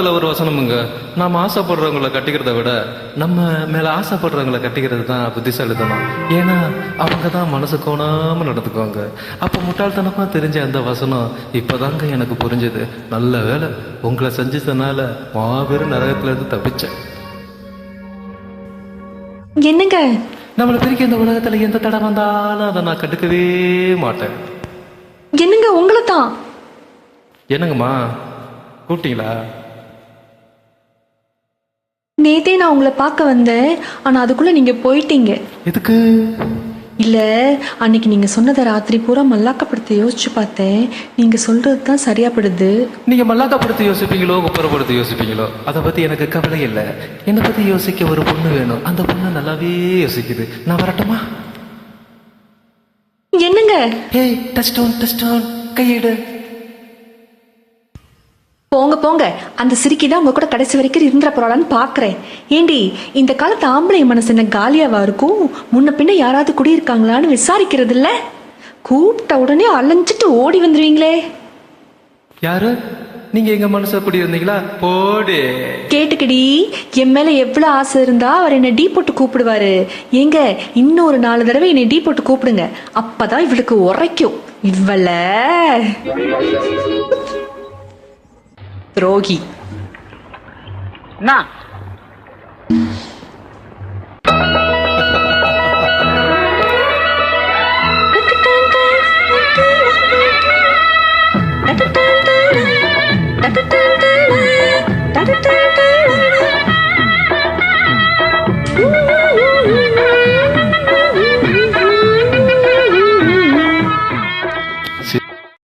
படத்துல ஒரு வசனமுங்க, நாம ஆசைப்படுறவங்கள கட்டிக்கிறத விட நம்ம மேல ஆசைப்படுறவங்கள கட்டிக்கிறது தான் புத்திசாலித்தனம். ஏன்னா அவங்க தான் மனசு கோணாம நடந்துக்குவாங்க. அப்ப முட்டாள்தனமா தெரிஞ்ச அந்த வசனம் இப்பதாங்க எனக்கு புரிஞ்சது. நல்ல வேலை உங்களை செஞ்சதுனால மாபெரும் நரகத்துல இருந்து தப்பிச்சேன். என்னங்க நம்மளை பிரிக்க இந்த உலகத்துல எந்த தடை வந்தாலும் அதை நான் கண்டுக்கவே மாட்டேன். என்னங்க உங்களை தான். என்னங்கம்மா கூப்பிட்டீங்களா? நேத்தே நான் உங்களை பார்க்க வந்தேன், ஆனா அதுக்குள்ள நீங்க போயிட்டீங்க. எதுக்கு? இல்ல, அன்னைக்கு நீங்க சொன்னதை ராத்திரி பூரா மல்லாக்கப்படுத்த யோசிச்சு பார்த்தேன். நீங்க சொல்றது தான் சரியா படுது. நீங்க மல்லாக்கப்படுத்தி யோசிப்பீங்களோ குப்புறப்படுத்தி யோசிப்பீங்களோ அதை பத்தி எனக்கு கவலை இல்லை. என்னை பத்தி யோசிக்க ஒரு பொண்ணு வேணும். அந்த பொண்ணு நல்லாவே யோசிக்குது. நான் வரட்டுமா? என்னங்க? ஏய் டச் கையிடு. போங்க போங்க, அந்த சிரிக்கி தான் உங்க கூட கடைசி வரைக்கும் இருந்துற போறாளான்னு பாக்குறேன். ஏண்டி, இந்த காலத்து ஆம்பளை மனசு என்ன காலியாவா இருக்கும்? முன்ன பின்ன யாராவது குடியிருக்காங்களான்னு விசாரிக்கிறது இல்ல. கூப்பிட்ட உடனே அலைஞ்சிட்டு ஓடி வந்துருவீங்களே. யாரு நீங்க? எங்க மனச குடி இருந்தீங்களா? போடு. கேட்டுக்கடி, என் மேல எவ்வளவு ஆசை இருந்தா அவர் என்ன டீ போட்டு கூப்பிடுவாரு. ஏங்க, இன்னொரு 4 தடவை என்னை டீ போட்டு கூப்பிடுங்க. அப்பதான் இவளுக்கு உரைக்கும். இவள துரோகி.